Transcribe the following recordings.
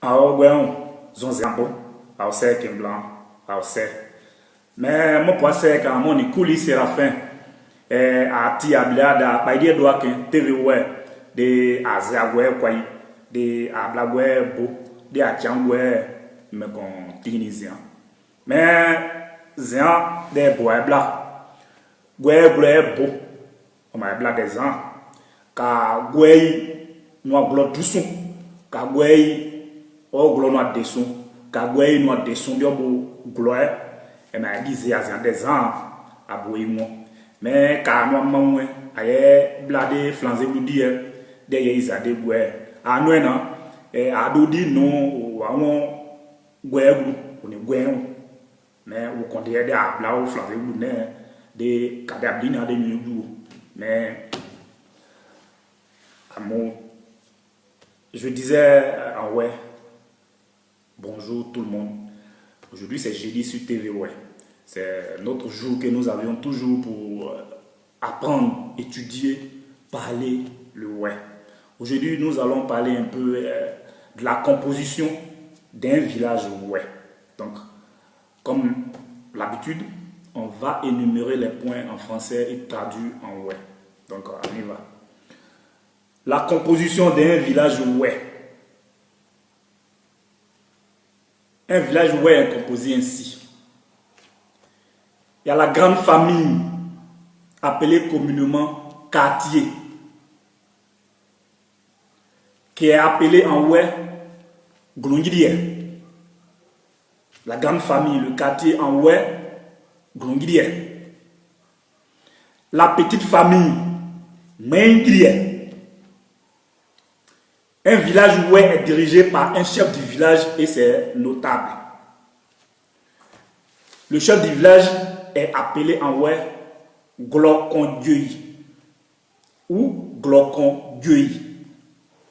Alors, bon, zonzambo, alors c'est qu'un blanc, alors c'est. Mais moi, pour ça, quand mon écouli Séraphin, a ti abliada, ba idée doit qu'un TV ouais, de Aziawe, quoi, de Ablawe, beau, de Atiangwe, mais qu'on tinisien. Mais, Zian, des bois bla, ouais, beau, on m'a bla des ans, car ouais, nous glot tout son, car ouais, o glo no desun ka gwe no desun bi obo glo e ma dizi azan des ans aboyi mo mais ka no manwe aye blade flanze ludi de ye izade gwe anu na adodi no awon gwe glu oni gwe mais o konde de abla o flanze ludi ne de ka de abdina de nyu mais amour je disais ouais. Bonjour tout le monde. Aujourd'hui c'est jeudi sur TV ouais. C'est notre jour que nous avions toujours pour apprendre, étudier, parler le ouais. Aujourd'hui nous allons parler un peu de la composition d'un village ouais. Donc comme l'habitude, on va énumérer les points en français et traduire en ouais. Donc on y va. La composition d'un village ouais. Un village ouais est composé ainsi. Il y a la grande famille appelée communément quartier qui est appelée en ouais Glongidier. La grande famille, le quartier en ouais Glongidier. La petite famille Mengidier. Un village ouais est dirigé par un chef du village et ses notables. Le chef du village est appelé en ouais Glokondieui ou Glokondieui.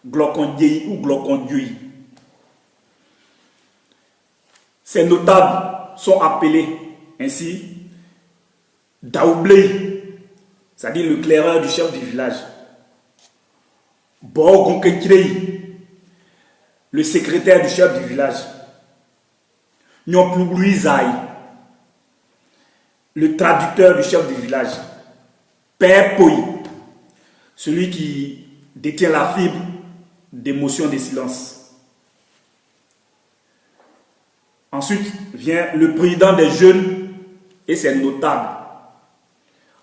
Glokondieui ou Glokondieui. Ces notables sont appelés ainsi Daoublé, c'est-à-dire le claireur du chef du village. Borgonkekrei, le secrétaire du chef du village. Nyoploulouizaï, le traducteur du chef du village. Père Poi, celui qui détient la fibre d'émotion des silences. Ensuite vient le président des jeunes et ses notables.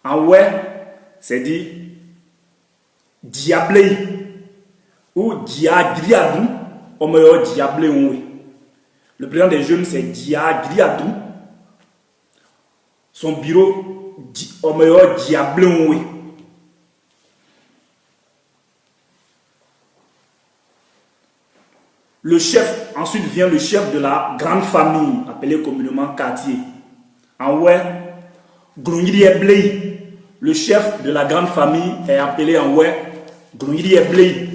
En ouais, c'est dit Diablé. Ou Diagriadou, on me dit Diablé Onwe. Le président des jeunes, c'est Diagriadou. Son bureau, on me dit Diablé Onwe. Le chef, ensuite vient le chef de la grande famille, appelée communément quartier. En ouais, Glongidier. Le chef de la grande famille est appelé en ouais, Glongidier.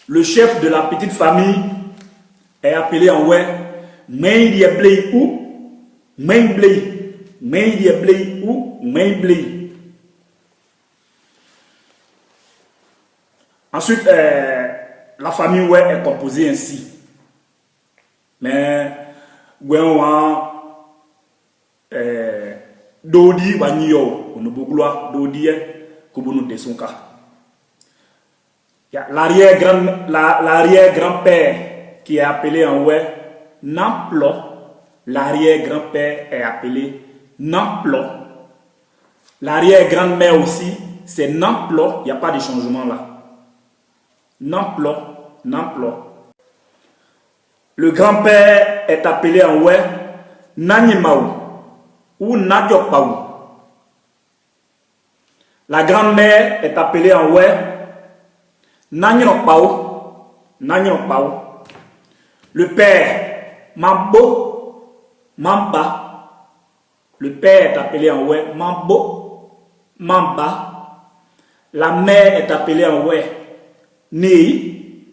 Le chef de la petite famille est appelé en ouais Mendiablé ou Menblé. Mendiablé ou Menblé. Ensuite, la famille ouais est composée ainsi. Mais ouais on Dodi Banyo, on ne peut pas Dodi comme nous desonka. L'arrière-grand-père qui est appelé en ouais Namplo. L'arrière-grand-père est appelé Namplo. L'arrière-grand-mère aussi, c'est Namplo. Il n'y a pas de changement là. Namplo, Namplo. Le grand-père est appelé en ouais Nanyemaou ou Nadjopaou. La grand-mère est appelée en ouais Nanyopao, Nanyopao. Le père, Mambo, Mamba. Le père est appelé en ouais Mambo, Mamba. La mère est appelée en ouais Nei,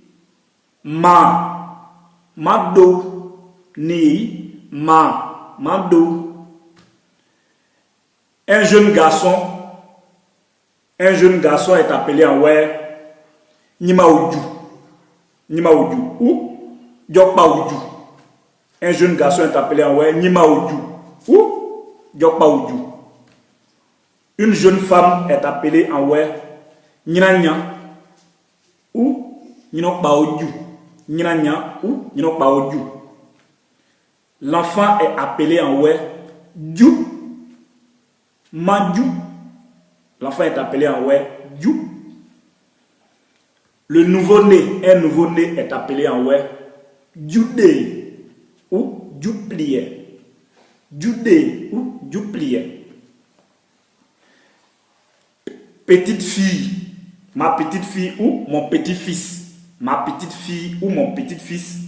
Ma, Mabdo, Nei, Ma, Mabdo. Un jeune garçon est appelé en ouais Nimaoudou. Nima Oudjou. Ou Diokpa Oudjou. Un jeune garçon est appelé en ouais Nima Oudjou. Ou Diokpa Oudjou. Une jeune femme est appelée en ouais Nina ou Ninokpa Oudjou. Nina ou Ninokpa Oudjou. L'enfant est appelé en ouais Djou. Madjou. L'enfant est appelé en ouais Djou. Le nouveau-né, un nouveau-né est appelé en ouais Djoudé ou Djouplié. Djoudé ou Djouplié. Petite fille, ma petite fille ou mon petit-fils. Ma petite fille ou mon petit-fils.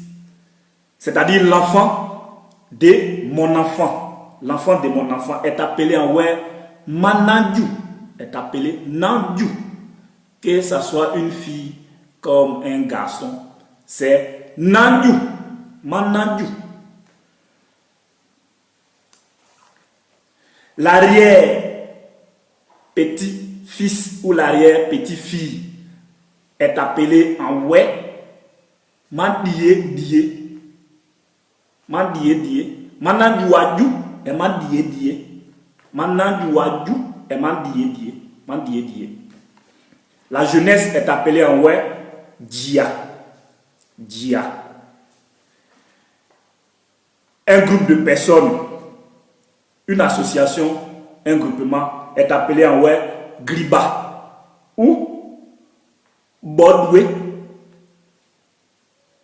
C'est-à-dire l'enfant de mon enfant. L'enfant de mon enfant est appelé en ouais Manandjou. Est appelé Nandjou. Que ce soit une fille comme un garçon, c'est Nandjou. Manandjou. L'arrière petit-fils ou l'arrière petit-fille est appelé en ouais Mandié dié. Mandié dié. Manandjou adjou et Mandié dié. Manandjou adjou et Mandié dié. Mandié dié. La jeunesse est appelée en ouais Djia. Djia. Un groupe de personnes, une association, un groupement est appelé en ouais Griba ou Bodwe.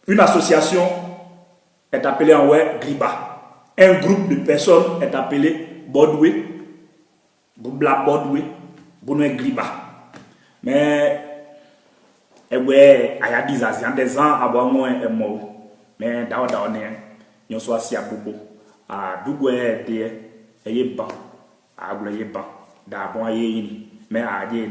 Une association est appelée en ouais Griba. Un groupe de personnes est appelé Bodwe. Bla Bodwe. Bonne Griba. Mais ouais, il y a des ans avant moi et moi. Mais d'abord nous sommes assis à Bobo. À Dougoué, et ban. À Boulaye ban. D'abord, mais à Dieu,